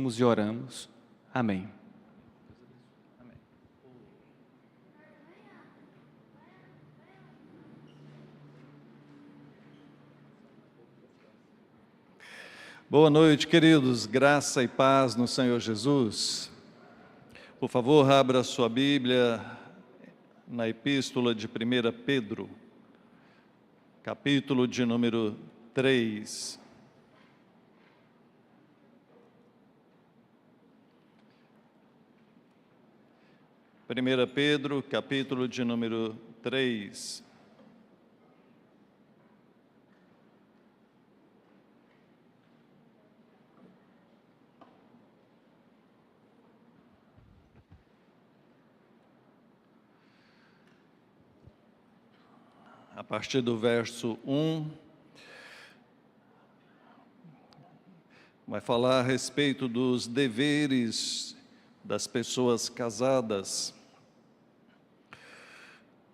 E oramos. Amém. Boa noite, queridos. Graça e paz no Senhor Jesus. Por favor, abra sua Bíblia na Epístola de 1 Pedro, capítulo de número 3. Primeira Pedro, capítulo de número 3. A partir do verso 1, vai falar a respeito dos deveres das pessoas casadas.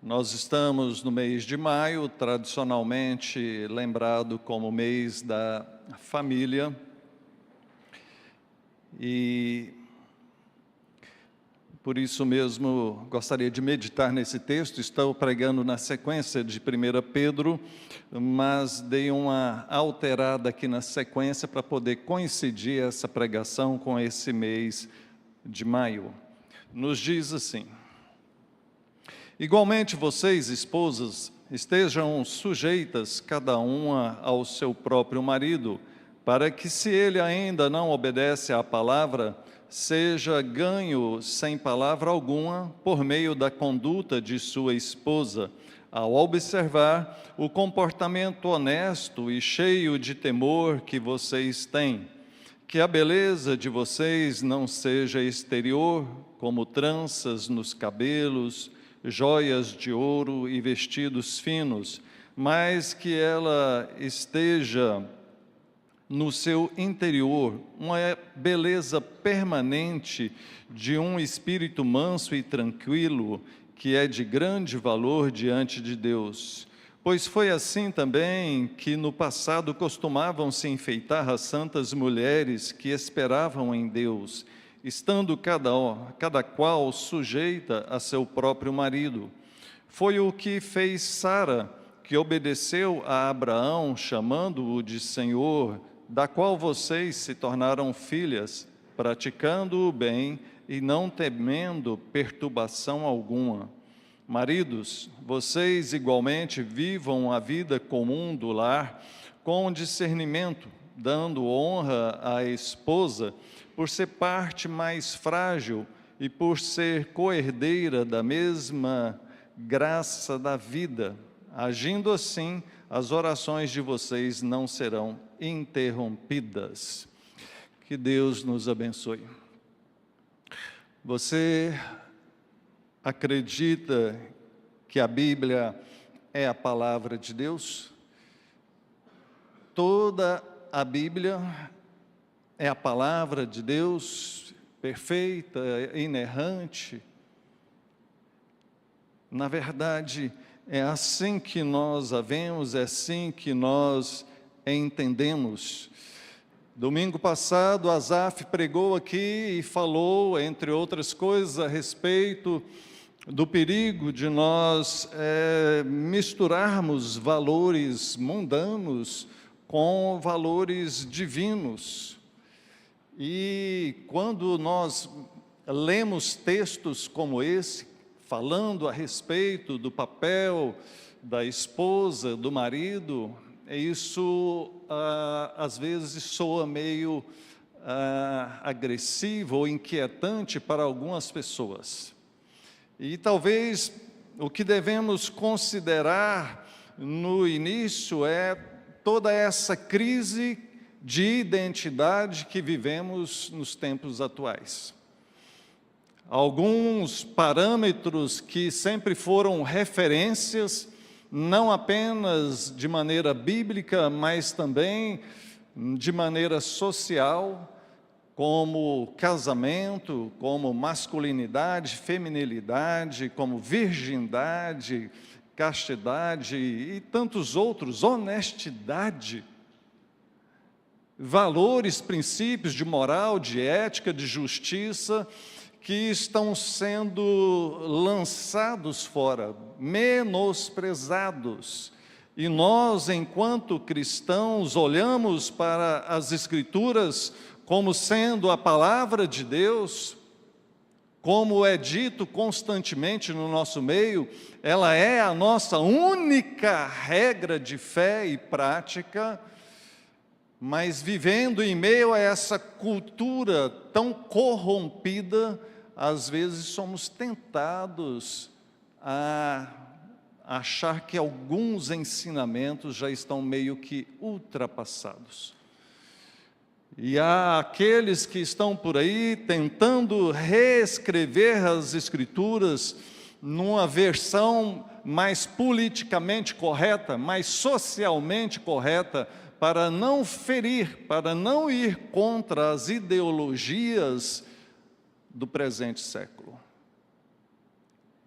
Nós estamos no mês de maio, tradicionalmente lembrado como mês da família, e por isso mesmo gostaria de meditar nesse texto. Estou pregando na sequência de 1 Pedro, mas dei uma alterada aqui na sequência para poder coincidir essa pregação com esse mês de maio. Nos diz assim: igualmente vocês, esposas, estejam sujeitas cada uma ao seu próprio marido, para que, se ele ainda não obedece à palavra, seja ganho sem palavra alguma por meio da conduta de sua esposa, ao observar o comportamento honesto e cheio de temor que vocês têm. Que a beleza de vocês não seja exterior, como tranças nos cabelos, joias de ouro e vestidos finos, mas que ela esteja no seu interior, uma beleza permanente de um espírito manso e tranquilo, que é de grande valor diante de Deus. Pois foi assim também que no passado costumavam se enfeitar as santas mulheres que esperavam em Deus, estando cada qual sujeita a seu próprio marido. Foi o que fez Sara, que obedeceu a Abraão, chamando-o de Senhor, da qual vocês se tornaram filhas, praticando o bem e não temendo perturbação alguma. Maridos, vocês igualmente vivam a vida comum do lar com discernimento, dando honra à esposa, por ser parte mais frágil e por ser coerdeira da mesma graça da vida. Agindo assim, as orações de vocês não serão interrompidas. Que Deus nos abençoe. Você acredita que a Bíblia é a palavra de Deus? Toda a Bíblia é a palavra de Deus, perfeita, inerrante. Na verdade, é assim que nós a vemos, é assim que nós entendemos. Domingo passado, Asaf pregou aqui e falou, entre outras coisas, a respeito do perigo de nós misturarmos valores mundanos com valores divinos. E quando nós lemos textos como esse, falando a respeito do papel da esposa, do marido, isso às vezes soa meio agressivo ou inquietante para algumas pessoas. E talvez o que devemos considerar no início é toda essa crise de identidade que vivemos nos tempos atuais. Alguns parâmetros que sempre foram referências, não apenas de maneira bíblica, mas também de maneira social, como casamento, como masculinidade, feminilidade, como virgindade, castidade e tantos outros, honestidade. valores, princípios de moral, de ética, de justiça, que estão sendo lançados fora, menosprezados. E nós, enquanto cristãos, olhamos para as Escrituras como sendo a palavra de Deus, como é dito constantemente no nosso meio, ela é a nossa única regra de fé e prática, mas vivendo em meio a essa cultura tão corrompida, às vezes somos tentados a achar que alguns ensinamentos já estão meio que ultrapassados. E há aqueles que estão por aí tentando reescrever as Escrituras numa versão mais politicamente correta, mais socialmente correta, para não ferir, para não ir contra as ideologias do presente século.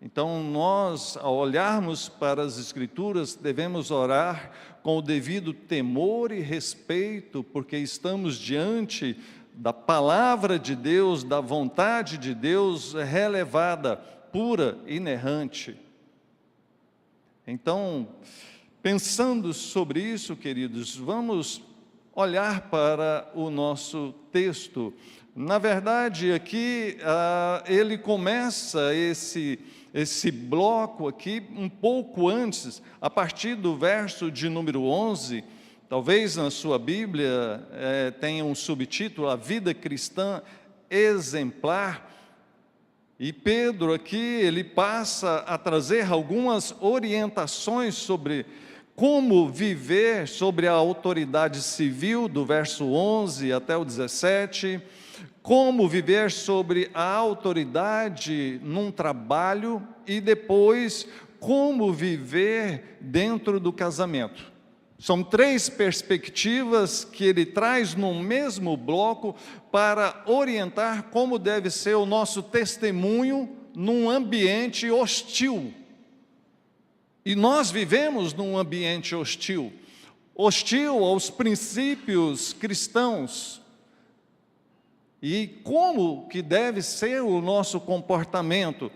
Então, nós, ao olharmos para as Escrituras, devemos orar com o devido temor e respeito, porque estamos diante da palavra de Deus, da vontade de Deus relevada, pura, inerrante. Então, pensando sobre isso, queridos, vamos olhar para o nosso texto. Na verdade, aqui ele começa esse bloco aqui um pouco antes, a partir do verso de número 11, talvez na sua Bíblia tenha um subtítulo, A Vida Cristã Exemplar, e Pedro aqui, ele passa a trazer algumas orientações sobre como viver sobre a autoridade civil, do verso 11 até o 17, como viver sobre a autoridade num trabalho e depois como viver dentro do casamento. São 3 perspectivas que ele traz no mesmo bloco para orientar como deve ser o nosso testemunho num ambiente hostil. E nós vivemos num ambiente hostil, hostil aos princípios cristãos. E como que deve ser o nosso comportamento?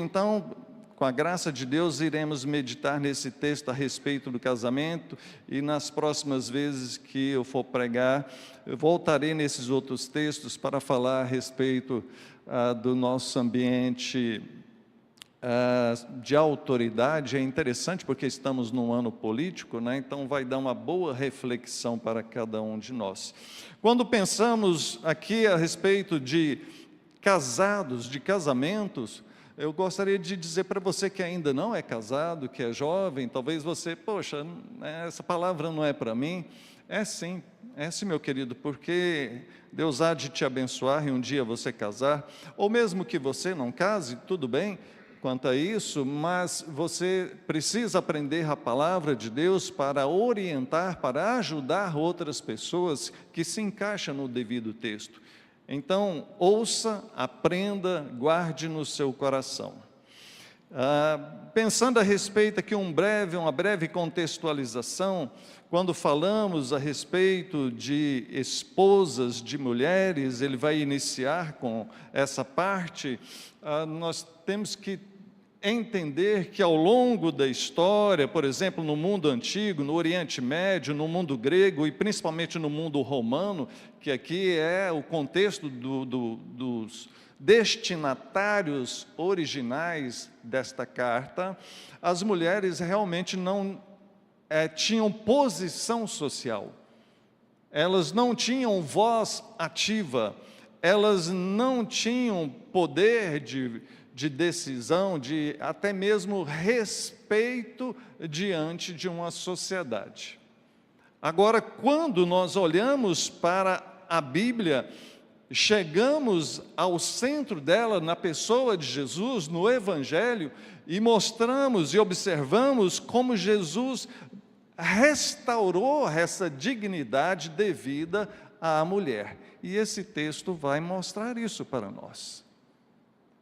Então, com a graça de Deus, iremos meditar nesse texto a respeito do casamento, e nas próximas vezes que eu for pregar, eu voltarei nesses outros textos para falar a respeito do nosso ambiente de autoridade. É interessante porque estamos num ano político, né? Então vai dar uma boa reflexão para cada um de nós. Quando pensamos aqui a respeito de casados, de casamentos, eu gostaria de dizer para você que ainda não é casado, que é jovem, talvez você, poxa, essa palavra não é para mim. É sim, meu querido, porque Deus há de te abençoar e um dia você casar, ou mesmo que você não case, tudo bem quanto a isso, mas você precisa aprender a palavra de Deus para orientar, para ajudar outras pessoas que se encaixam no devido texto. Então, ouça, aprenda, guarde no seu coração. Pensando a respeito aqui uma breve contextualização, quando falamos a respeito de esposas, de mulheres, ele vai iniciar com essa parte, nós temos que entender que ao longo da história, por exemplo, no mundo antigo, no Oriente Médio, no mundo grego e principalmente no mundo romano, que aqui é o contexto dos destinatários originais desta carta, as mulheres realmente não tinham posição social, elas não tinham voz ativa, elas não tinham poder de decisão, de até mesmo respeito diante de uma sociedade. Agora, quando nós olhamos para a Bíblia, chegamos ao centro dela, na pessoa de Jesus, no Evangelho, e mostramos e observamos como Jesus restaurou essa dignidade devida à mulher. E esse texto vai mostrar isso para nós.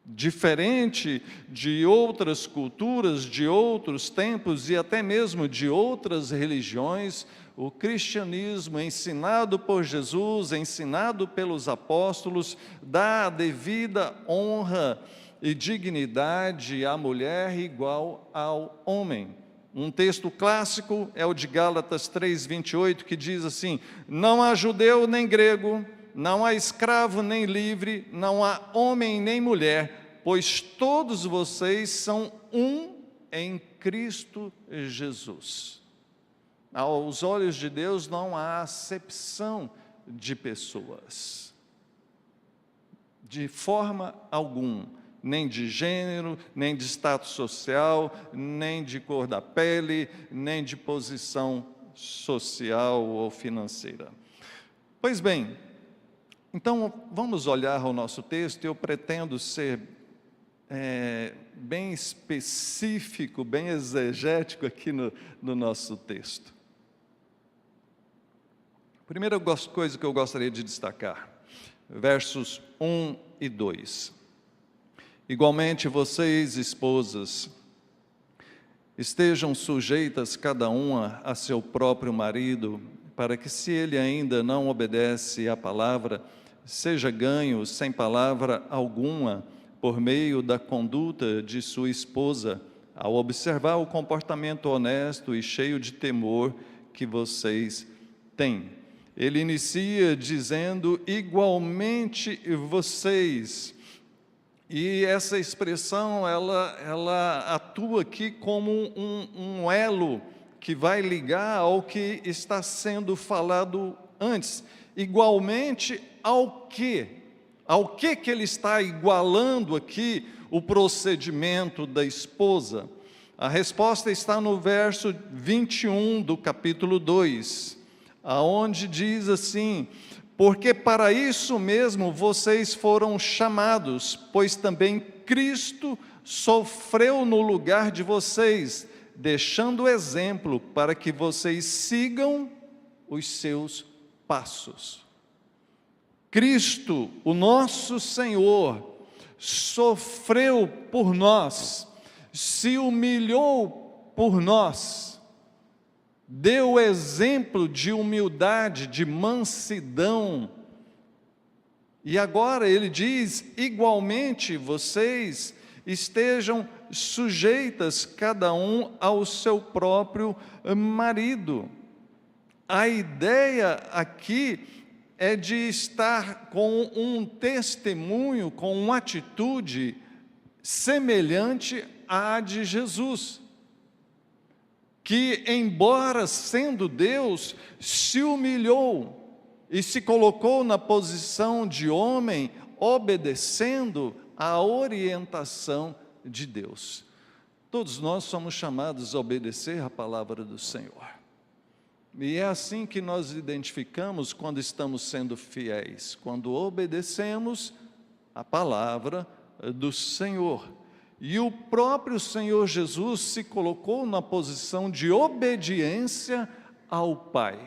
Diferente de outras culturas, de outros tempos e até mesmo de outras religiões, o cristianismo ensinado por Jesus, ensinado pelos apóstolos, dá a devida honra e dignidade à mulher igual ao homem. Um texto clássico é o de Gálatas 3:28, que diz assim: não há judeu nem grego, não há escravo nem livre, não há homem nem mulher, pois todos vocês são um em Cristo Jesus. Aos olhos de Deus não há acepção de pessoas, de forma alguma, nem de gênero, nem de status social, nem de cor da pele, nem de posição social ou financeira. Pois bem, então vamos olhar o nosso texto. Eu pretendo ser bem específico, bem exegético aqui no nosso texto. Primeira coisa que eu gostaria de destacar, versos 1 e 2. Igualmente vocês, esposas, estejam sujeitas cada uma a seu próprio marido, para que, se ele ainda não obedece à palavra, seja ganho sem palavra alguma por meio da conduta de sua esposa, ao observar o comportamento honesto e cheio de temor que vocês têm. Ele inicia dizendo: igualmente vocês. E essa expressão, ela atua aqui como um elo que vai ligar ao que está sendo falado antes. Igualmente ao quê? Ao que ele está igualando aqui o procedimento da esposa? A resposta está no verso 21 do capítulo 2, aonde diz assim: porque para isso mesmo vocês foram chamados, pois também Cristo sofreu no lugar de vocês, deixando exemplo para que vocês sigam os seus passos. Cristo, o nosso Senhor, sofreu por nós, se humilhou por nós, deu exemplo de humildade, de mansidão. E agora ele diz: igualmente vocês estejam sujeitas cada um ao seu próprio marido. A ideia aqui é de estar com um testemunho, com uma atitude semelhante à de Jesus, que, embora sendo Deus, se humilhou e se colocou na posição de homem, obedecendo à orientação de Deus. Todos nós somos chamados a obedecer à palavra do Senhor. E é assim que nós identificamos quando estamos sendo fiéis, quando obedecemos à palavra do Senhor. E o próprio Senhor Jesus se colocou na posição de obediência ao Pai.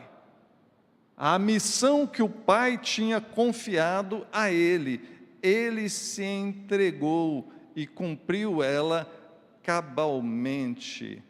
A missão que o Pai tinha confiado a Ele, Ele se entregou e cumpriu ela cabalmente.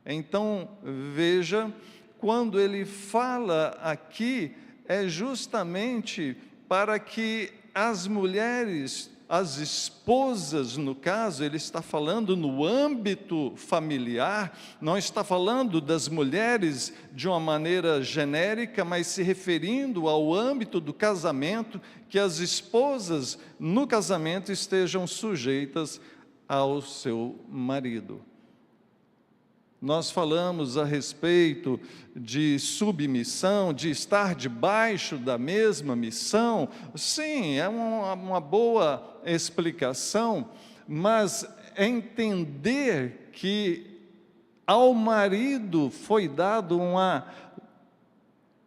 Então, veja, quando ele fala aqui, é justamente para que as mulheres, as esposas, no caso, ele está falando no âmbito familiar, não está falando das mulheres de uma maneira genérica, mas se referindo ao âmbito do casamento, que as esposas no casamento estejam sujeitas ao seu marido. Nós falamos a respeito de submissão, de estar debaixo da mesma missão. Sim, é uma boa explicação, mas entender que ao marido foi dado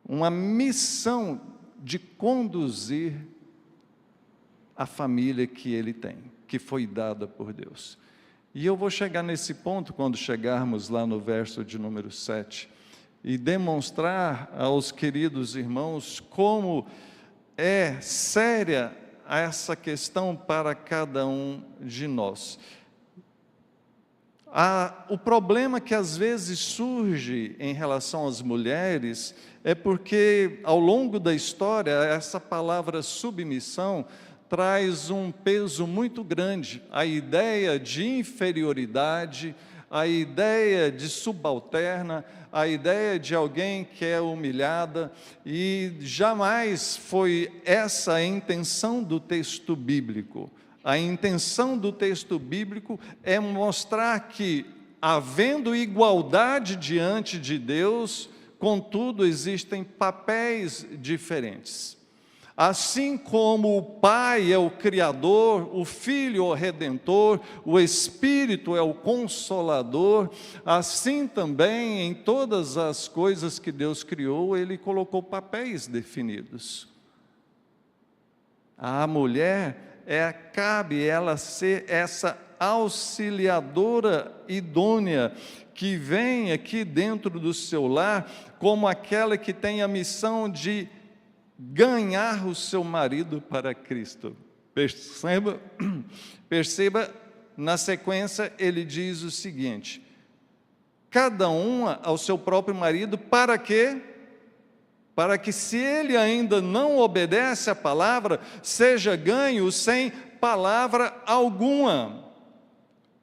uma missão de conduzir a família que ele tem, que foi dada por Deus. E eu vou chegar nesse ponto quando chegarmos lá no verso de número 7 e demonstrar aos queridos irmãos como é séria essa questão para cada um de nós. O problema que às vezes surge em relação às mulheres é porque, ao longo da história, essa palavra submissão traz um peso muito grande. A ideia de inferioridade, a ideia de subalterna, a ideia de alguém que é humilhada, e jamais foi essa a intenção do texto bíblico. A intenção do texto bíblico é mostrar que, havendo igualdade diante de Deus, contudo, existem papéis diferentes. Assim como o Pai é o Criador, o Filho é o Redentor, o Espírito é o Consolador, assim também em todas as coisas que Deus criou, Ele colocou papéis definidos. A mulher, cabe ela ser essa auxiliadora idônea, que vem aqui dentro do seu lar, como aquela que tem a missão de ganhar o seu marido para Cristo. Perceba, na sequência ele diz o seguinte: cada uma ao seu próprio marido, para quê? Para que, se ele ainda não obedece à palavra, seja ganho sem palavra alguma.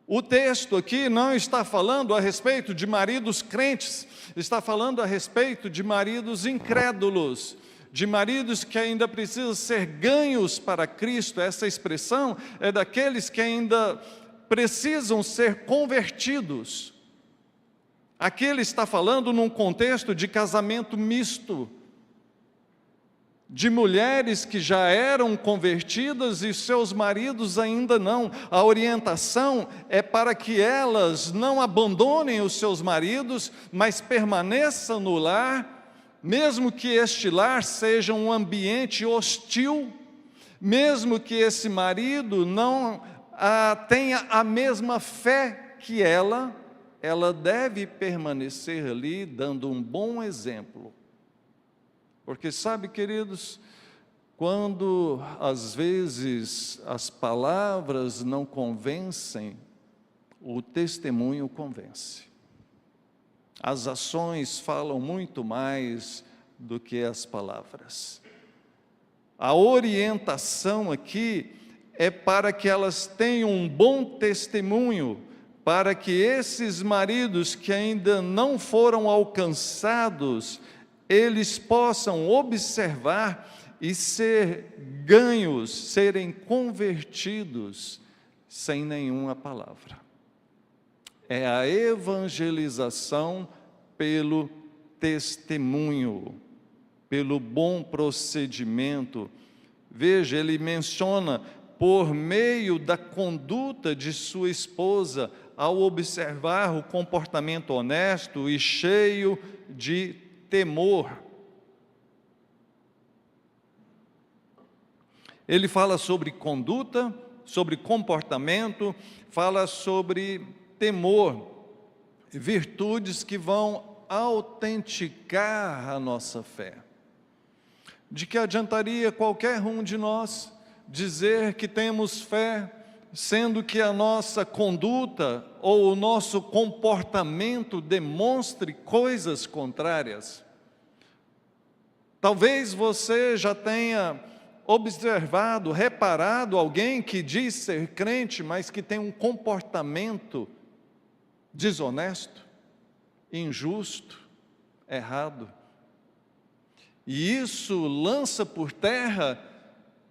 O texto aqui não está falando a respeito de maridos crentes, está falando a respeito de maridos incrédulos, de maridos que ainda precisam ser ganhos para Cristo. Essa expressão é daqueles que ainda precisam ser convertidos. Aqui ele está falando num contexto de casamento misto, de mulheres que já eram convertidas e seus maridos ainda não. A orientação é para que elas não abandonem os seus maridos, mas permaneçam no lar, mesmo que este lar seja um ambiente hostil, mesmo que esse marido não tenha a mesma fé que ela deve permanecer ali dando um bom exemplo. Porque sabe, queridos, quando às vezes as palavras não convencem, o testemunho convence. As ações falam muito mais do que as palavras. A orientação aqui é para que elas tenham um bom testemunho, para que esses maridos que ainda não foram alcançados, eles possam observar e ser ganhos, serem convertidos sem nenhuma palavra. É a evangelização pelo testemunho, pelo bom procedimento. Veja, ele menciona por meio da conduta de sua esposa, ao observar o comportamento honesto e cheio de temor. Ele fala sobre conduta, sobre comportamento, fala sobre temor, virtudes que vão autenticar a nossa fé. De que adiantaria qualquer um de nós dizer que temos fé, sendo que a nossa conduta ou o nosso comportamento demonstre coisas contrárias? Talvez você já tenha observado, reparado alguém que diz ser crente, mas que tem um comportamento desonesto, injusto, errado. E isso lança por terra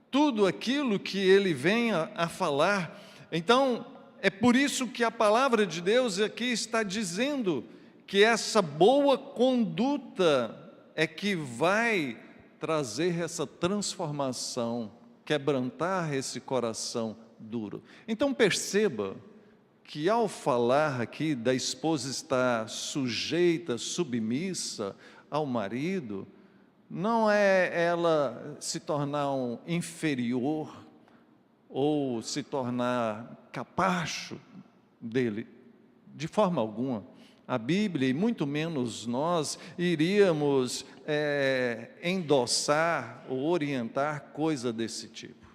tudo aquilo que ele vem a falar. Então, é por isso que a palavra de Deus aqui está dizendo que essa boa conduta é que vai trazer essa transformação, quebrantar esse coração duro. Então perceba que ao falar aqui da esposa estar sujeita, submissa ao marido, não é ela se tornar um inferior ou se tornar capacho dele, de forma alguma. A Bíblia, e muito menos nós, iríamos endossar ou orientar coisa desse tipo.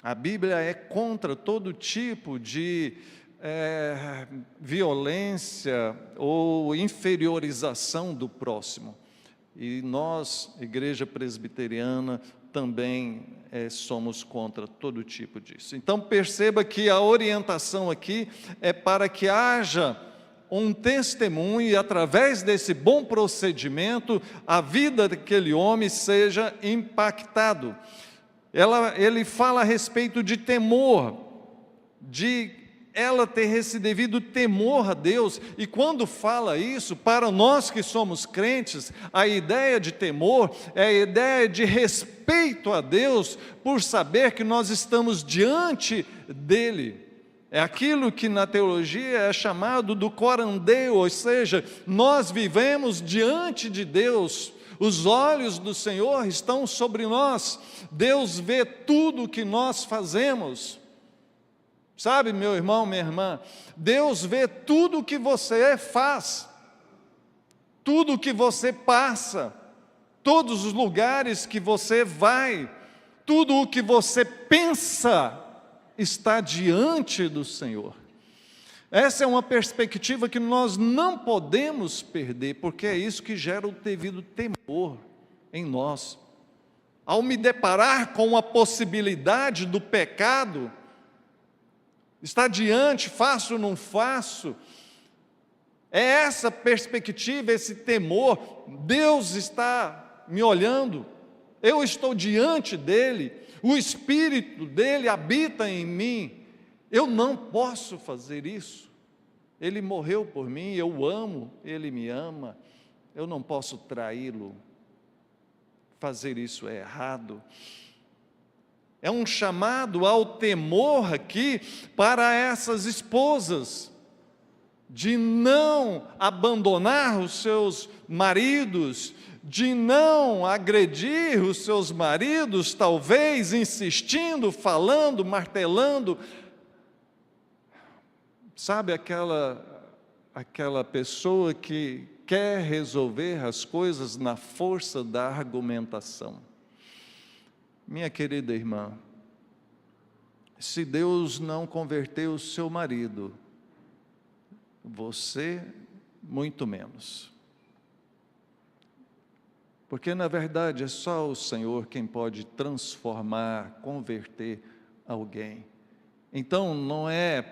A Bíblia é contra todo tipo de violência ou inferiorização do próximo. E nós, Igreja Presbiteriana, também somos contra todo tipo disso. Então perceba que a orientação aqui é para que haja um testemunho e através desse bom procedimento, a vida daquele homem seja impactado. Ele fala a respeito de temor, de ela ter esse devido temor a Deus, e quando fala isso, para nós que somos crentes, a ideia de temor é a ideia de respeito a Deus, por saber que nós estamos diante dEle. É aquilo que na teologia é chamado do corandeu, ou seja, nós vivemos diante de Deus, os olhos do Senhor estão sobre nós, Deus vê tudo o que nós fazemos. Sabe, meu irmão, minha irmã, Deus vê tudo o que você faz, tudo o que você passa, todos os lugares que você vai, tudo o que você pensa está diante do Senhor. Essa é uma perspectiva que nós não podemos perder, porque é isso que gera o devido temor em nós. Ao me deparar com a possibilidade do pecado, está diante, faço ou não faço, é essa perspectiva, esse temor, Deus está me olhando, eu estou diante dEle, o Espírito dEle habita em mim, eu não posso fazer isso, Ele morreu por mim, eu o amo, Ele me ama, eu não posso traí-lo, fazer isso é errado. É um chamado ao temor aqui para essas esposas, de não abandonar os seus maridos, de não agredir os seus maridos, talvez insistindo, falando, martelando. Sabe aquela pessoa que quer resolver as coisas na força da argumentação? Minha querida irmã, se Deus não converter o seu marido, você muito menos. Porque na verdade é só o Senhor quem pode transformar, converter alguém. Então não é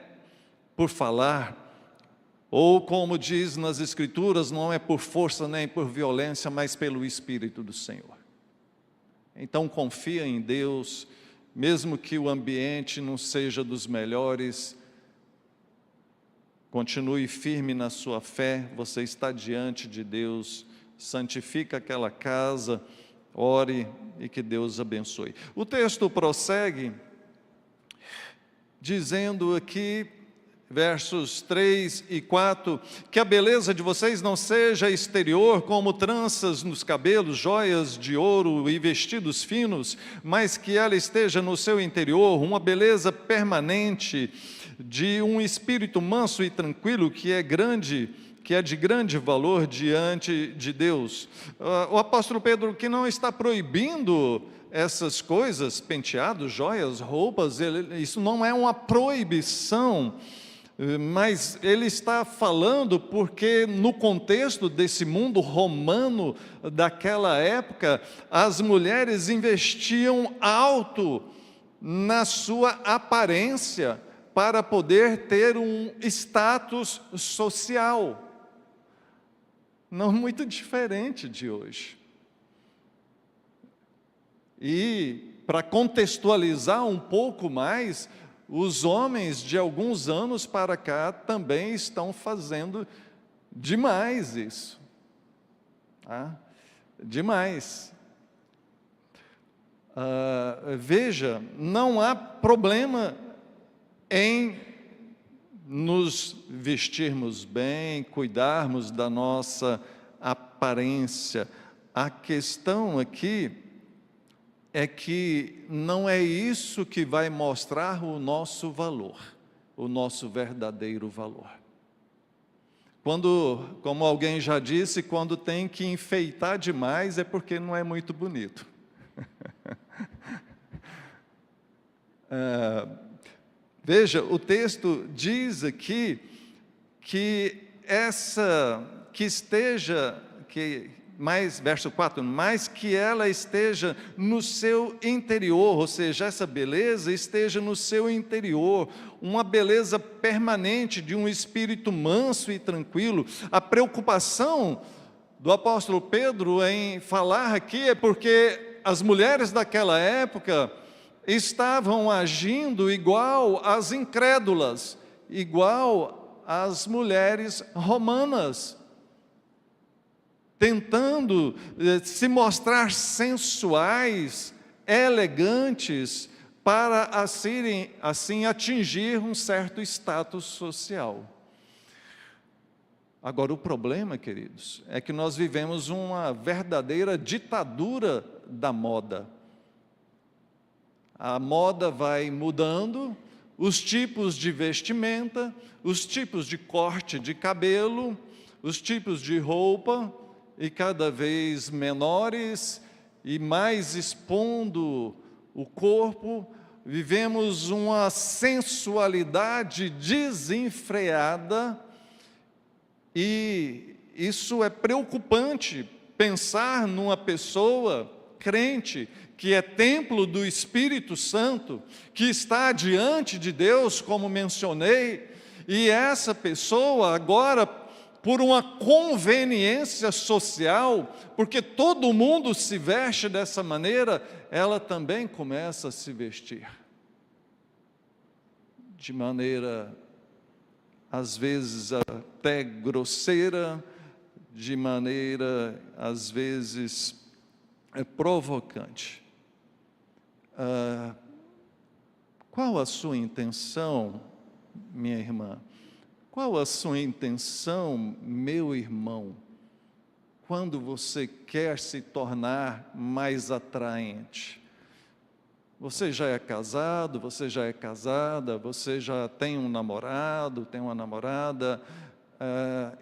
por falar, ou como diz nas Escrituras, não é por força nem por violência, mas pelo Espírito do Senhor. Então confia em Deus, mesmo que o ambiente não seja dos melhores, continue firme na sua fé, você está diante de Deus, santifica aquela casa, ore e que Deus abençoe. O texto prossegue, dizendo aqui, versos 3 e 4, que a beleza de vocês não seja exterior, como tranças nos cabelos, joias de ouro e vestidos finos, mas que ela esteja no seu interior, uma beleza permanente, de um espírito manso e tranquilo, que é de grande valor diante de Deus. O apóstolo Pedro, que não está proibindo essas coisas, penteados, joias, roupas, isso não é uma proibição, mas ele está falando porque no contexto desse mundo romano daquela época, as mulheres investiam alto na sua aparência para poder ter um status social, não muito diferente de hoje. E para contextualizar um pouco mais, os homens de alguns anos para cá também estão fazendo demais isso. Demais. Veja, não há problema em nos vestirmos bem, cuidarmos da nossa aparência. A questão aqui é que não é isso que vai mostrar o nosso valor, o nosso verdadeiro valor. Como alguém já disse, quando tem que enfeitar demais é porque não é muito bonito. Veja, o texto diz aqui verso 4, mas que ela esteja no seu interior, ou seja, essa beleza esteja no seu interior, uma beleza permanente de um espírito manso e tranquilo. A preocupação do apóstolo Pedro em falar aqui é porque as mulheres daquela época estavam agindo igual às incrédulas, igual às mulheres romanas, tentando se mostrar sensuais, elegantes, para assim atingir um certo status social. Agora, o problema, queridos, é que nós vivemos uma verdadeira ditadura da moda. A moda vai mudando, os tipos de vestimenta, os tipos de corte de cabelo, os tipos de roupa, e cada vez menores e mais expondo o corpo. Vivemos uma sensualidade desenfreada, e isso é preocupante, pensar numa pessoa crente, que é templo do Espírito Santo, que está diante de Deus, como mencionei, e essa pessoa agora, por uma conveniência social, porque todo mundo se veste dessa maneira, ela também começa a se vestir de maneira, às vezes, até grosseira, de maneira, às vezes, provocante. Qual a sua intenção, minha irmã? Qual a sua intenção, meu irmão, quando você quer se tornar mais atraente? Você já é casado, você já é casada, você já tem um namorado, tem uma namorada,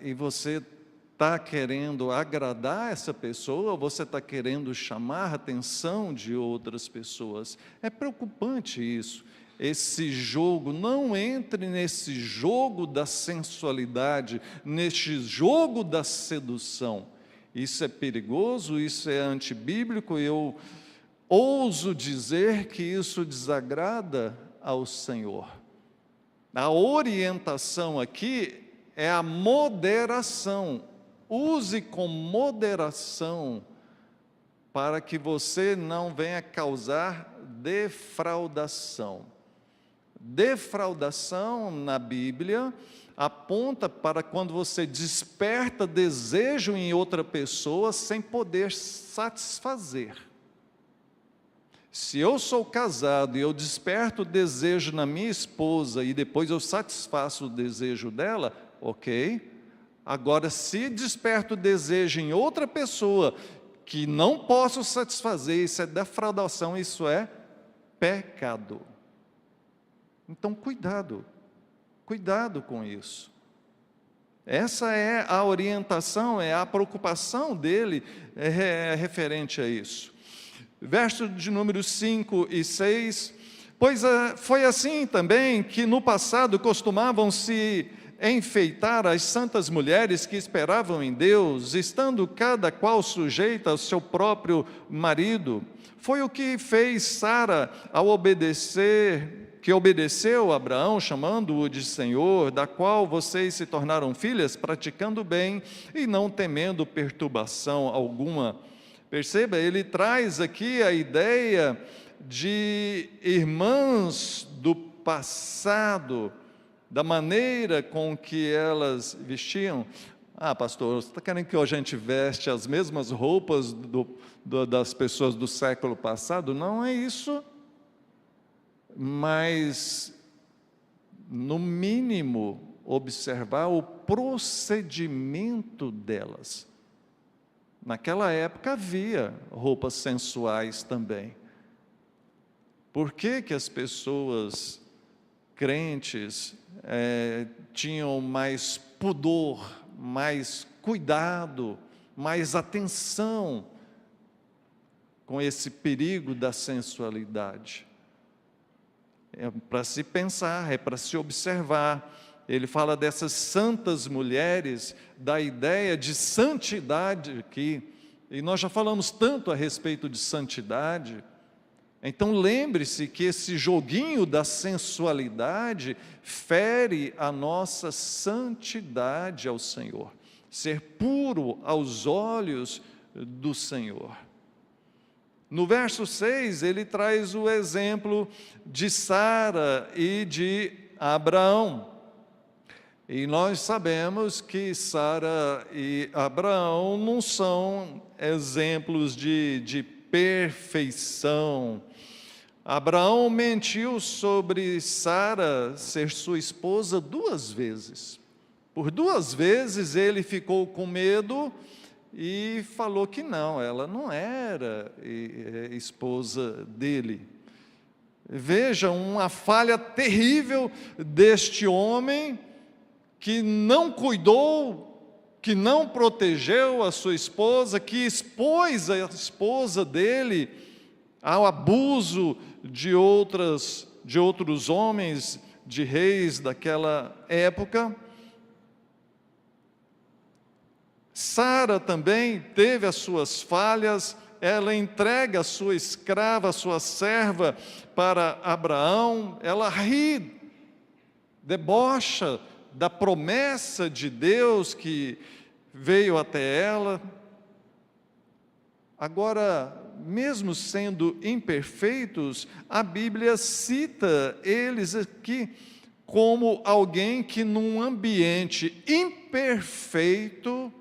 e você está querendo agradar essa pessoa, ou você está querendo chamar a atenção de outras pessoas? É preocupante isso. Esse jogo, não entre nesse jogo da sensualidade, neste jogo da sedução. Isso é perigoso, isso é antibíblico, eu ouso dizer que isso desagrada ao Senhor. A orientação aqui é a moderação. Use com moderação, para que você não venha causar defraudação. Defraudação, na Bíblia, aponta para quando você desperta desejo em outra pessoa sem poder satisfazer. Se eu sou casado e eu desperto desejo na minha esposa e depois eu satisfaço o desejo dela, ok. Agora, se desperto desejo em outra pessoa que não posso satisfazer, isso é defraudação, isso é pecado. Então, cuidado com isso. Essa é a orientação, é a preocupação dele referente a isso. Verso de número 5 e 6, pois foi assim também que no passado costumavam se enfeitar as santas mulheres que esperavam em Deus, estando cada qual sujeita ao seu próprio marido. Foi o que fez Sara ao obedeceu a Abraão, chamando-o de Senhor, da qual vocês se tornaram filhas, praticando o bem e não temendo perturbação alguma. Perceba, ele traz aqui a ideia de irmãs do passado, da maneira com que elas vestiam. Pastor, você está querendo que a gente veste as mesmas roupas das pessoas do século passado? Não é isso. Mas, no mínimo, observar o procedimento delas. Naquela época havia roupas sensuais também. Por que as pessoas crentes tinham mais pudor, mais cuidado, mais atenção com esse perigo da sensualidade? é para se pensar, é para se observar. Ele fala dessas santas mulheres, da ideia de santidade aqui, e nós já falamos tanto a respeito de santidade. Então lembre-se que esse joguinho da sensualidade fere a nossa santidade ao Senhor, ser puro aos olhos do Senhor. No verso 6, ele traz o exemplo de Sara e de Abraão. E nós sabemos que Sara e Abraão não são exemplos de perfeição. Abraão mentiu sobre Sara ser sua esposa 2 vezes. Por 2 vezes ele ficou com medo e falou que não, ela não era esposa dele. Veja, uma falha terrível deste homem que não cuidou, que não protegeu a sua esposa, que expôs a esposa dele ao abuso de outros homens, de reis daquela época. Sara também teve as suas falhas, ela entrega a sua escrava, a sua serva para Abraão, ela ri, debocha da promessa de Deus que veio até ela. Agora, mesmo sendo imperfeitos, a Bíblia cita eles aqui como alguém que num ambiente imperfeito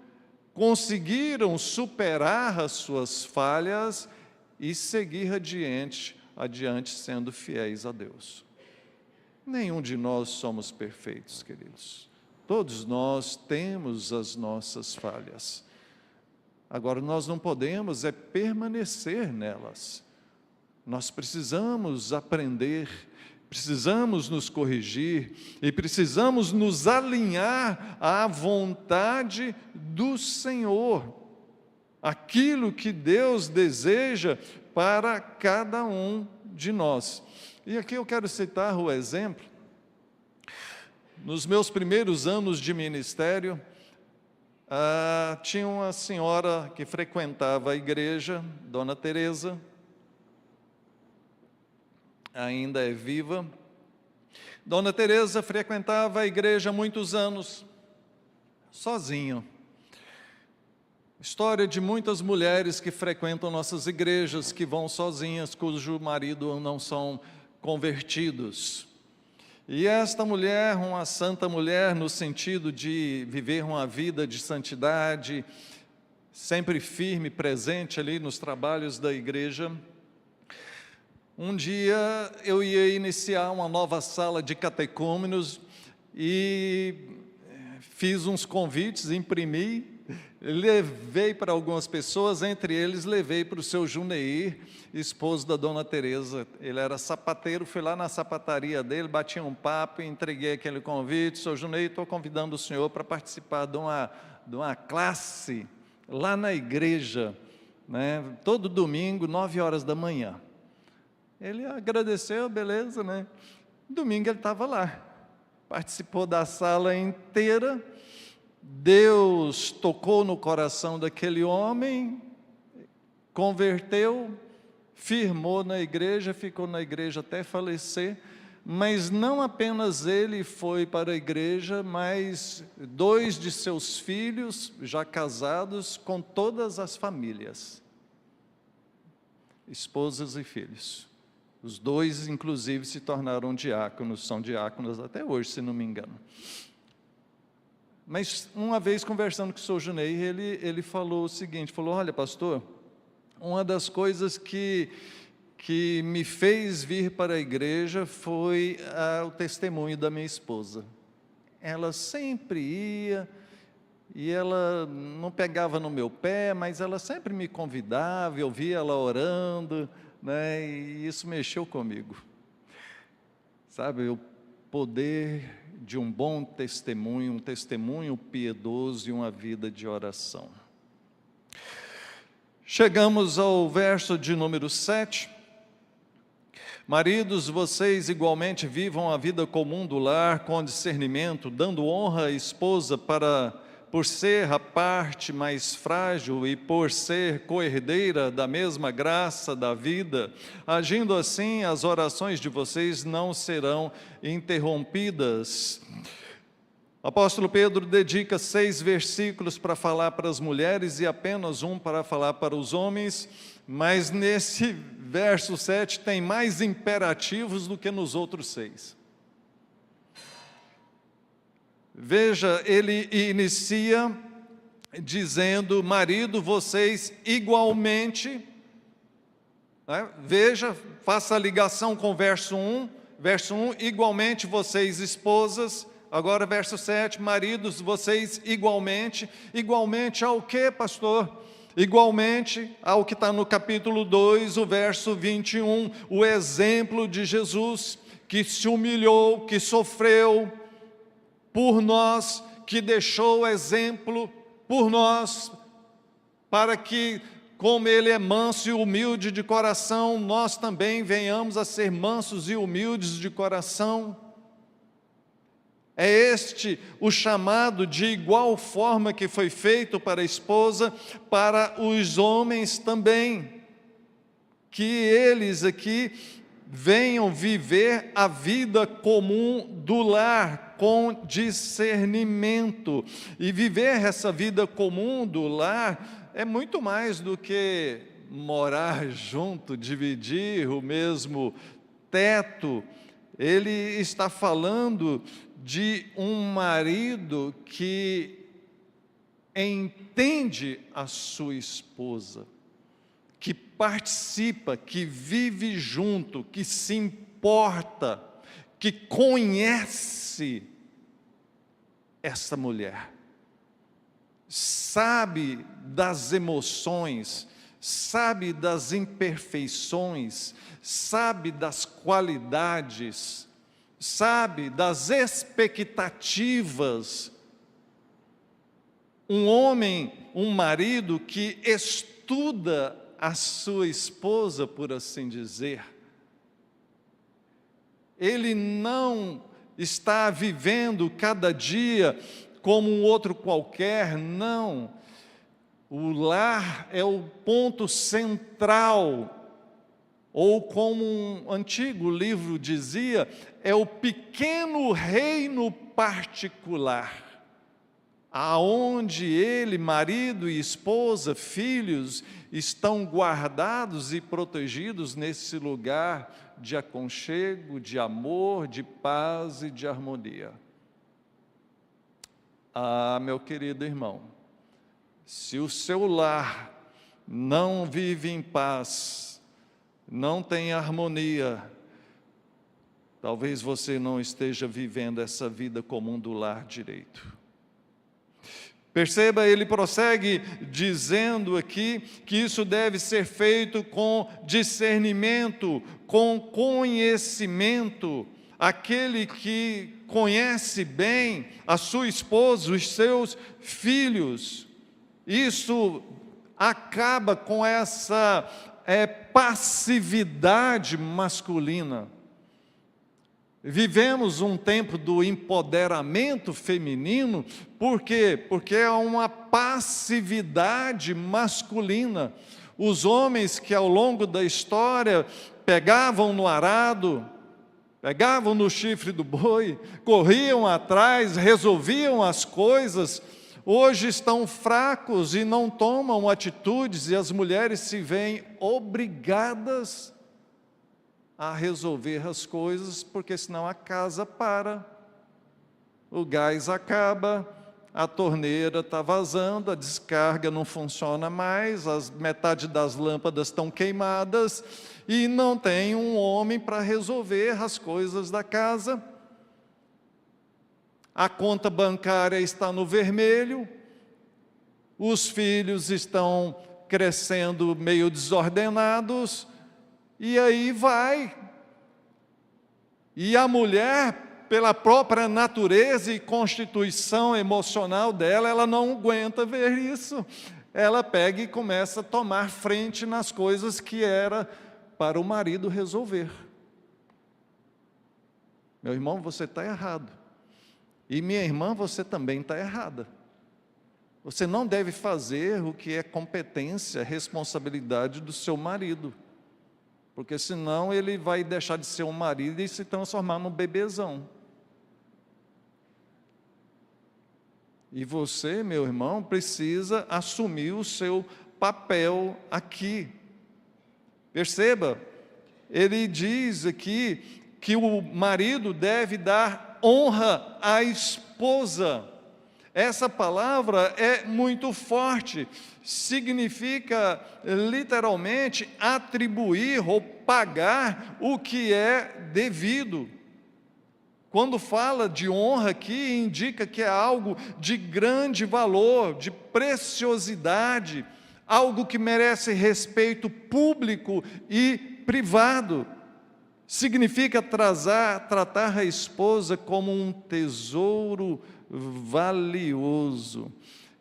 conseguiram superar as suas falhas e seguir adiante sendo fiéis a Deus. Nenhum de nós somos perfeitos, queridos. Todos nós temos as nossas falhas. Agora, nós não podemos permanecer nelas. Nós precisamos aprender, precisamos nos corrigir e precisamos nos alinhar à vontade do Senhor. Aquilo que Deus deseja para cada um de nós. E aqui eu quero citar o exemplo. Nos meus primeiros anos de ministério, tinha uma senhora que frequentava a igreja, Dona Teresa, ainda é viva. Dona Teresa frequentava a igreja há muitos anos, sozinha. História de muitas mulheres que frequentam nossas igrejas, que vão sozinhas, cujo marido não são convertidos. E esta mulher, uma santa mulher, no sentido de viver uma vida de santidade, sempre firme, presente ali nos trabalhos da igreja. Um dia eu ia iniciar uma nova sala de catecúmenos e fiz uns convites, imprimi, levei para algumas pessoas, entre eles levei para o seu Juneir, esposo da Dona Teresa. Ele era sapateiro, fui lá na sapataria dele, bati um papo, entreguei aquele convite. Seu Juneir, estou convidando o senhor para participar de uma classe lá na igreja, né, todo domingo, 9 horas da manhã. Ele agradeceu, beleza, né? Domingo ele estava lá, participou da sala inteira. Deus tocou no coração daquele homem, converteu, firmou na igreja, ficou na igreja até falecer, mas não apenas ele foi para a igreja, mas 2 de seus filhos, já casados, com todas as famílias, esposas e filhos. Os 2, inclusive, se tornaram diáconos, são diáconos até hoje, se não me engano. Mas uma vez conversando com o seu Junei, ele falou o seguinte, falou, olha pastor, uma das coisas que me fez vir para a igreja foi o testemunho da minha esposa. Ela sempre ia, e ela não pegava no meu pé, mas ela sempre me convidava, eu via ela orando, né, e isso mexeu comigo. Sabe, o poder de um bom testemunho, um testemunho piedoso e uma vida de oração. Chegamos ao verso de número 7. Maridos, vocês igualmente vivam a vida comum do lar com discernimento, dando honra à esposa por ser a parte mais frágil e por ser co-herdeira da mesma graça da vida. Agindo assim, as orações de vocês não serão interrompidas. O apóstolo Pedro dedica 6 versículos para falar para as mulheres e apenas um para falar para os homens, mas nesse verso 7 tem mais imperativos do que nos outros 6. Veja, ele inicia dizendo: marido, vocês igualmente, né? Veja, faça a ligação com o verso 1, igualmente vocês esposas. Agora verso 7, maridos, vocês igualmente ao que, pastor? Igualmente ao que está no capítulo 2, o verso 21, o exemplo de Jesus, que se humilhou, que sofreu por nós, que deixou exemplo por nós, para que, como Ele é manso e humilde de coração, nós também venhamos a ser mansos e humildes de coração. É este o chamado de igual forma que foi feito para a esposa, para os homens também, que eles aqui venham viver a vida comum do lar com discernimento. E viver essa vida comum do lar é muito mais do que morar junto, dividir o mesmo teto. Ele está falando de um marido que entende a sua esposa, que participa, que vive junto, que se importa, que conhece essa mulher, sabe das emoções, sabe das imperfeições, sabe das qualidades, sabe das expectativas. Um homem, um marido que estuda a sua esposa, por assim dizer. Ele não está vivendo cada dia como um outro qualquer, não. O lar é o ponto central, ou como um antigo livro dizia, é o pequeno reino particular, aonde ele, marido e esposa, filhos, estão guardados e protegidos nesse lugar de aconchego, de amor, de paz e de harmonia. Ah, meu querido irmão, se o seu lar não vive em paz, não tem harmonia, talvez você não esteja vivendo essa vida comum do lar direito. Perceba, ele prossegue dizendo aqui que isso deve ser feito com discernimento, com conhecimento. Aquele que conhece bem a sua esposa, os seus filhos, isso acaba com essa passividade masculina. Vivemos um tempo do empoderamento feminino, por quê? Porque é uma passividade masculina. Os homens que ao longo da história pegavam no arado, pegavam no chifre do boi, corriam atrás, resolviam as coisas, hoje estão fracos e não tomam atitudes, e as mulheres se veem obrigadas a resolver as coisas, porque senão a casa para, o gás acaba, a torneira está vazando, a descarga não funciona mais, metade das lâmpadas estão queimadas, e não tem um homem para resolver as coisas da casa. A conta bancária está no vermelho, os filhos estão crescendo meio desordenados, e aí vai. E a mulher, pela própria natureza e constituição emocional dela, ela não aguenta ver isso. Ela pega e começa a tomar frente nas coisas que era para o marido resolver. meu irmão, você está errado. E minha irmã, você também está errada. Você não deve fazer o que é competência, responsabilidade do seu marido. Porque senão ele vai deixar de ser um marido e se transformar num bebezão. E você, meu irmão, precisa assumir o seu papel aqui. Perceba, ele diz aqui que o marido deve dar honra à esposa. Essa palavra é muito forte, significa literalmente atribuir ou pagar o que é devido. Quando fala de honra aqui, indica que é algo de grande valor, de preciosidade, algo que merece respeito público e privado. Significa tratar a esposa como um tesouro valioso.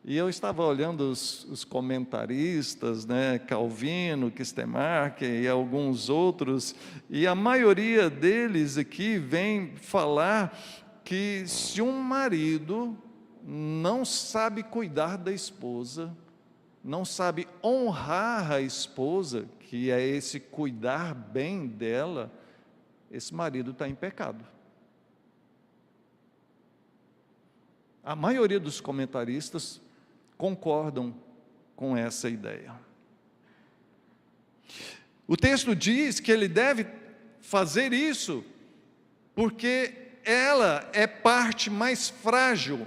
E eu estava olhando os comentaristas, Calvino, Kistemark e alguns outros, e a maioria deles aqui vem falar que se um marido não sabe cuidar da esposa, não sabe honrar a esposa, que é esse cuidar bem dela, esse marido está em pecado. A maioria dos comentaristas concordam com essa ideia. O texto diz que ele deve fazer isso porque ela é parte mais frágil.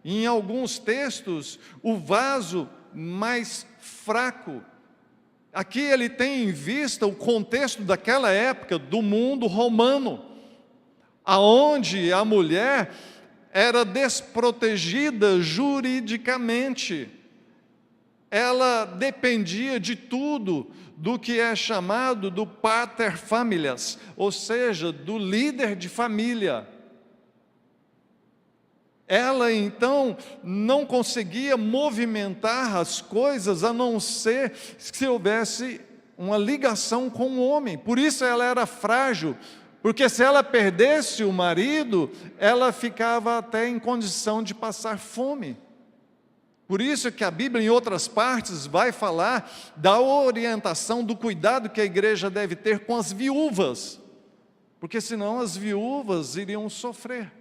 Em alguns textos, o vaso mais fraco. Aqui ele tem em vista o contexto daquela época, do mundo romano, aonde a mulher era desprotegida juridicamente. Ela dependia de tudo, do que é chamado do pater familias, ou seja, do líder de família. Ela então não conseguia movimentar as coisas a não ser se houvesse uma ligação com o homem. Por isso ela era frágil, porque se ela perdesse o marido, ela ficava até em condição de passar fome. Por isso que a Bíblia, em outras partes, vai falar da orientação, do cuidado que a igreja deve ter com as viúvas, porque senão as viúvas iriam sofrer.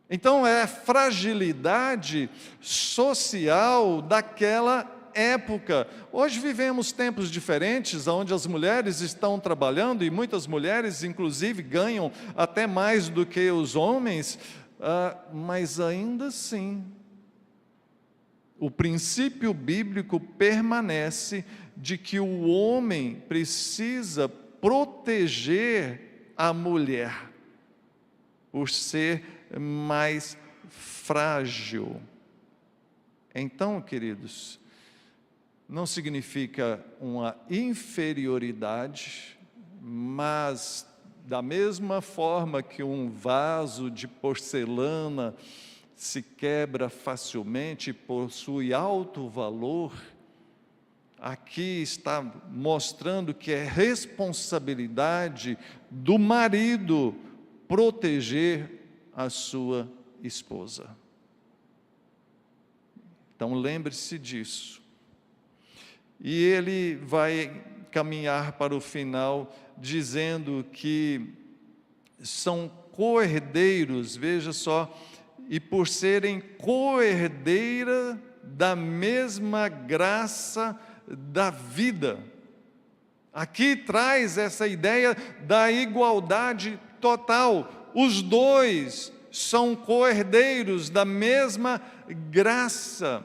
Então é a fragilidade social daquela época. Hoje vivemos tempos diferentes, onde as mulheres estão trabalhando, e muitas mulheres inclusive ganham até mais do que os homens, mas ainda assim, o princípio bíblico permanece de que o homem precisa proteger a mulher, por ser mais frágil. Então, queridos, não significa uma inferioridade, mas da mesma forma que um vaso de porcelana se quebra facilmente e possui alto valor, aqui está mostrando que é responsabilidade do marido proteger a sua esposa. Então lembre-se disso. E ele vai caminhar para o final dizendo que são co-herdeiros, veja só, e por serem co-herdeira da mesma graça da vida. Aqui traz essa ideia da igualdade total. Os dois são co-herdeiros da mesma graça.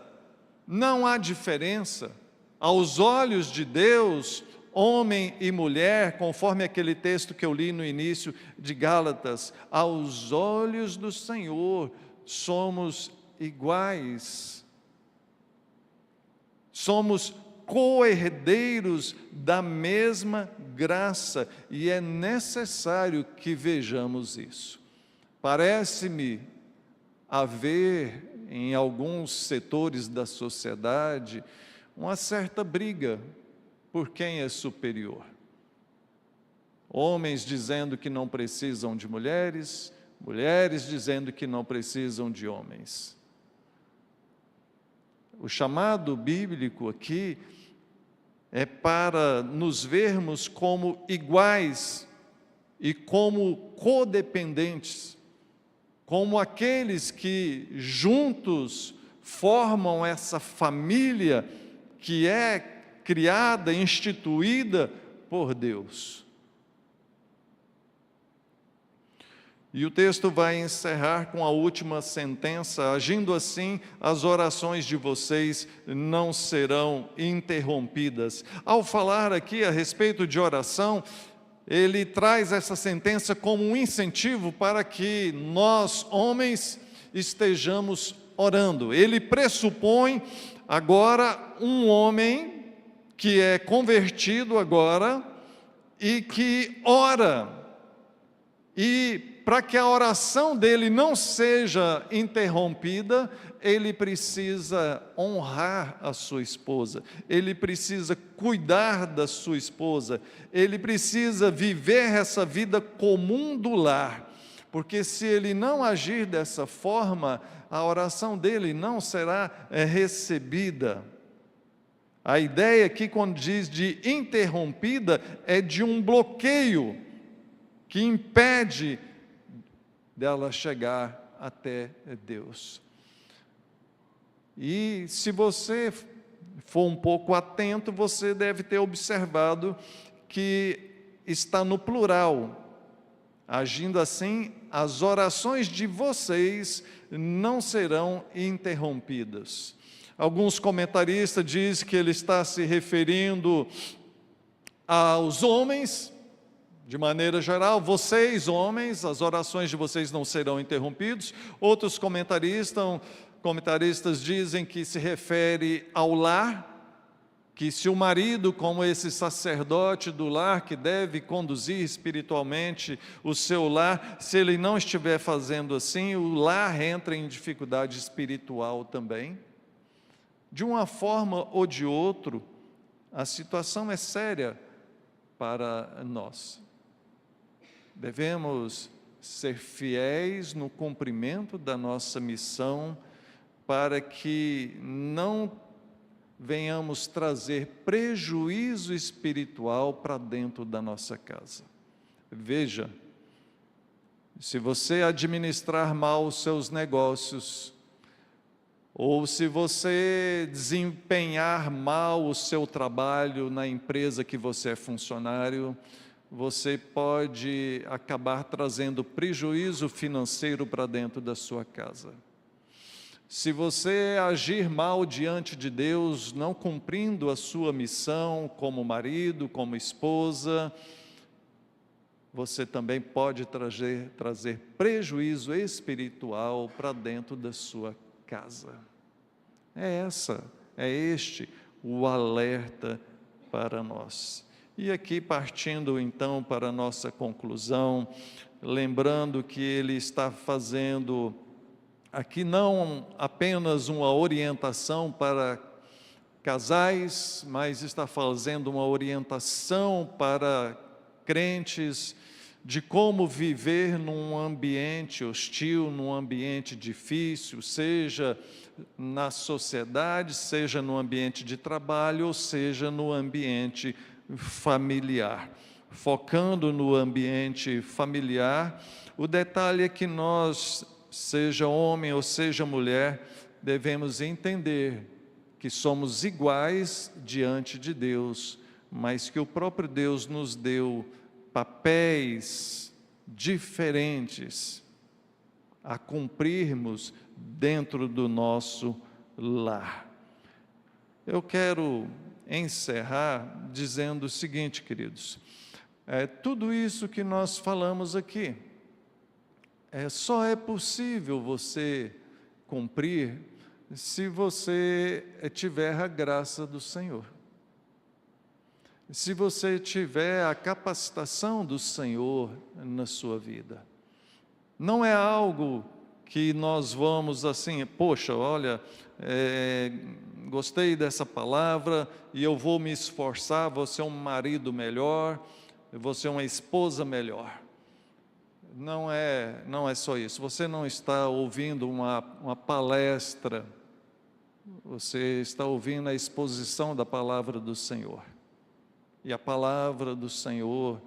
Não há diferença. Aos olhos de Deus, homem e mulher, conforme aquele texto que eu li no início de Gálatas, aos olhos do Senhor, somos iguais. Somos co-herdeiros da mesma graça, e é necessário que vejamos isso. Parece-me haver em alguns setores da sociedade uma certa briga por quem é superior. Homens dizendo que não precisam de mulheres, mulheres dizendo que não precisam de homens. O chamado bíblico aqui é para nos vermos como iguais e como codependentes, como aqueles que juntos formam essa família que é criada, instituída por Deus. E o texto vai encerrar com a última sentença: agindo assim, as orações de vocês não serão interrompidas. Ao falar aqui a respeito de oração, ele traz essa sentença como um incentivo para que nós, homens, estejamos orando. Ele pressupõe agora um homem que é convertido agora e que ora. E para que a oração dele não seja interrompida, ele precisa honrar a sua esposa, ele precisa cuidar da sua esposa, ele precisa viver essa vida comum do lar, porque se ele não agir dessa forma, a oração dele não será recebida. A ideia aqui, quando diz de interrompida, é de um bloqueio que impede dela chegar até Deus. E se você for um pouco atento, você deve ter observado que está no plural. Agindo assim, as orações de vocês não serão interrompidas. Alguns comentaristas dizem que ele está se referindo aos homens. De maneira geral, vocês, homens, as orações de vocês não serão interrompidas. Outros comentaristas dizem que se refere ao lar, que se o marido, como esse sacerdote do lar, que deve conduzir espiritualmente o seu lar, se ele não estiver fazendo assim, o lar entra em dificuldade espiritual também. De uma forma ou de outra, a situação é séria para nós. Devemos ser fiéis no cumprimento da nossa missão, para que não venhamos trazer prejuízo espiritual para dentro da nossa casa. Veja, se você administrar mal os seus negócios, ou se você desempenhar mal o seu trabalho na empresa que você é funcionário, você pode acabar trazendo prejuízo financeiro para dentro da sua casa. Se você agir mal diante de Deus, não cumprindo a sua missão como marido, como esposa, você também pode trazer prejuízo espiritual para dentro da sua casa. É este o alerta para nós. E aqui, partindo então para a nossa conclusão, lembrando que ele está fazendo aqui não apenas uma orientação para casais, mas está fazendo uma orientação para crentes de como viver num ambiente hostil, num ambiente difícil, seja na sociedade, seja no ambiente de trabalho, ou seja no ambiente familiar. Focando no ambiente familiar, o detalhe é que nós, seja homem ou seja mulher, devemos entender que somos iguais diante de Deus, mas que o próprio Deus nos deu papéis diferentes a cumprirmos dentro do nosso lar. Eu quero encerrar dizendo o seguinte, queridos, tudo isso que nós falamos aqui, só é possível você cumprir se você tiver a graça do Senhor. Se você tiver a capacitação do Senhor na sua vida. Não é algo que nós vamos assim, poxa, olha, gostei dessa palavra e eu vou me esforçar, vou ser um marido melhor, eu vou ser uma esposa melhor. Não é só isso. Você não está ouvindo uma palestra, você está ouvindo a exposição da palavra do Senhor. E a palavra do Senhor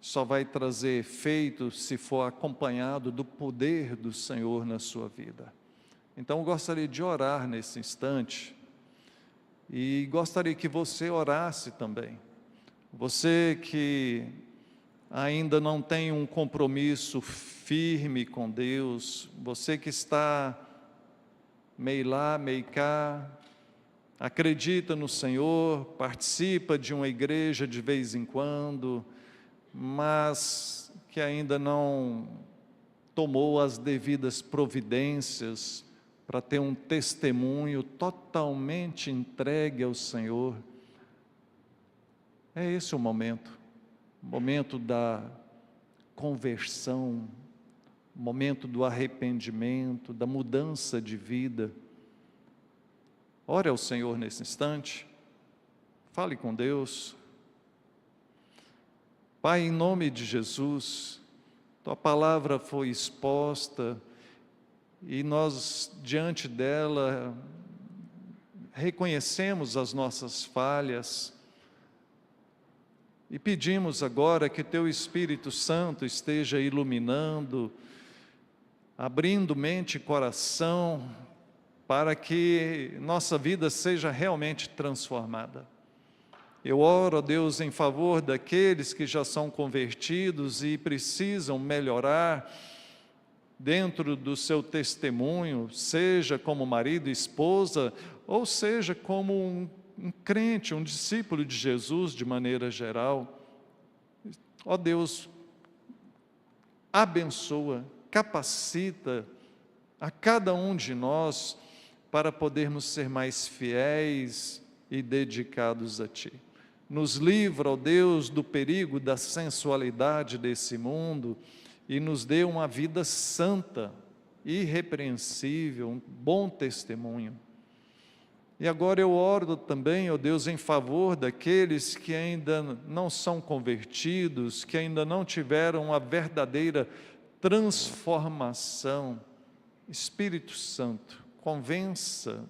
só vai trazer efeito se for acompanhado do poder do Senhor na sua vida. Então eu gostaria de orar nesse instante, e gostaria que você orasse também. Você que ainda não tem um compromisso firme com Deus, você que está meio lá, meio cá, acredita no Senhor, participa de uma igreja de vez em quando, mas que ainda não tomou as devidas providências para ter um testemunho totalmente entregue ao Senhor. É esse o momento da conversão, momento do arrependimento, da mudança de vida. Ore ao Senhor nesse instante, fale com Deus. Pai, em nome de Jesus, Tua palavra foi exposta e nós, diante dela, reconhecemos as nossas falhas e pedimos agora que Teu Espírito Santo esteja iluminando, abrindo mente e coração, para que nossa vida seja realmente transformada. Eu oro, ó Deus, em favor daqueles que já são convertidos e precisam melhorar dentro do seu testemunho, seja como marido e esposa, ou seja como um crente, um discípulo de Jesus de maneira geral. Ó Deus, abençoa, capacita a cada um de nós para podermos ser mais fiéis e dedicados a Ti. Nos livra, ó Deus, do perigo da sensualidade desse mundo e nos dê uma vida santa, irrepreensível, um bom testemunho. E agora eu oro também, ó Deus, em favor daqueles que ainda não são convertidos, que ainda não tiveram uma verdadeira transformação. Espírito Santo, convença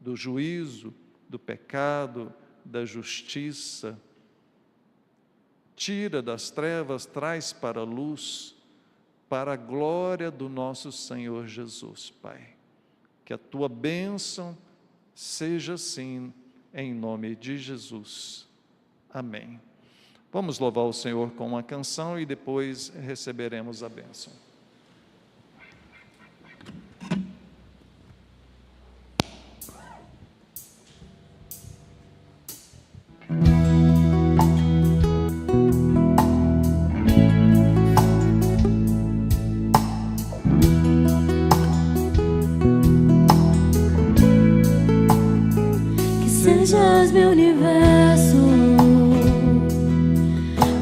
do juízo, do pecado, da justiça, tira das trevas, traz para a luz, para a glória do nosso Senhor Jesus, Pai. Que a Tua bênção seja assim, em nome de Jesus. Amém. Vamos louvar o Senhor com uma canção e depois receberemos a bênção. Sejas meu universo,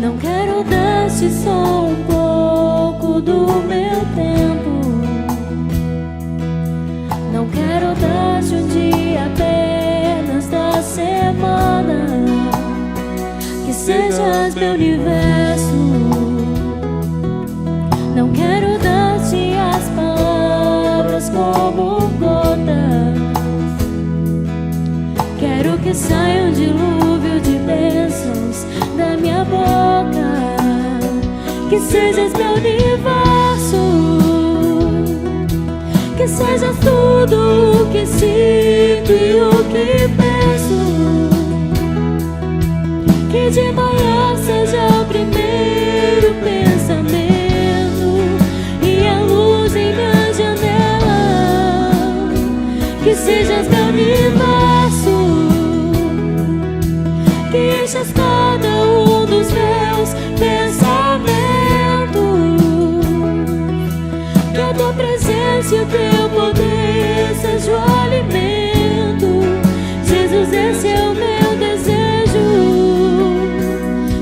não quero dar-te só um pouco do meu tempo, não quero dar-te um dia apenas da semana. Que sejas meu universo, não quero dar-te as palavras como gotas, quero que saia um dilúvio de bênçãos da minha boca. Que sejas meu universo, que sejas tudo o que sinto e o que penso. Que de manhã seja o primeiro pensamento e a luz em minha janela. Que sejas meu universo, que enchas cada um dos meus pensamentos. Que a Tua presença e o Teu poder seja o alimento. Jesus, esse é o meu desejo.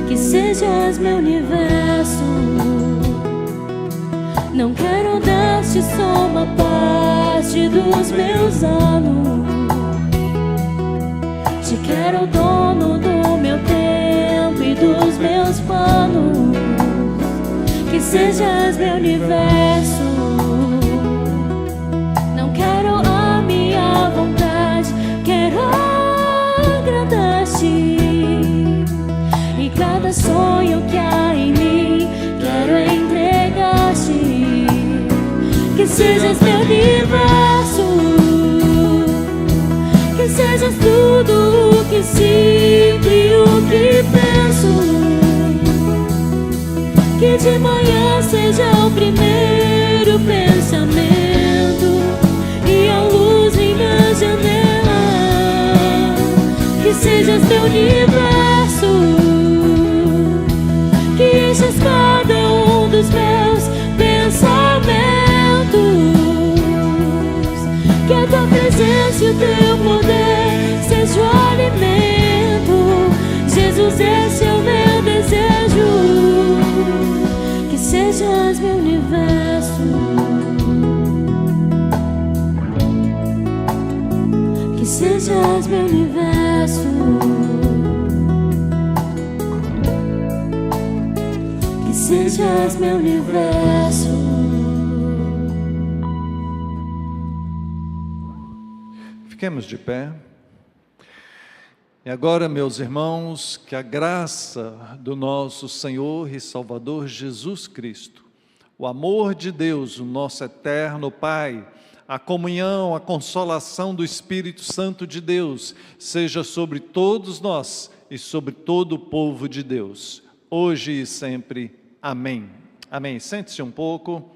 Que sejas meu universo, não quero dar-te só uma parte dos meus anos. Te quero dono do meu tempo e dos meus planos, que sejas meu universo. Não quero a minha vontade, quero agradar-te. E cada sonho que há em mim, quero entregar-te. Que sejas meu universo, que sejas tudo o que sinto e o que penso. Que de manhã seja o primeiro pensamento e a luz em minha janela. Que sejas meu universo, que enches cada um dos meus pensamentos. Que a tua presença e o teu poder seja o alimento. Jesus, esse é o meu desejo. Que sejas meu universo, que sejas meu universo, que sejas meu universo. Fiquemos de pé. E agora, meus irmãos, que a graça do nosso Senhor e Salvador Jesus Cristo, o amor de Deus, o nosso eterno Pai, a comunhão, a consolação do Espírito Santo de Deus, seja sobre todos nós e sobre todo o povo de Deus, hoje e sempre. Amém. Amém. Sente-se um pouco.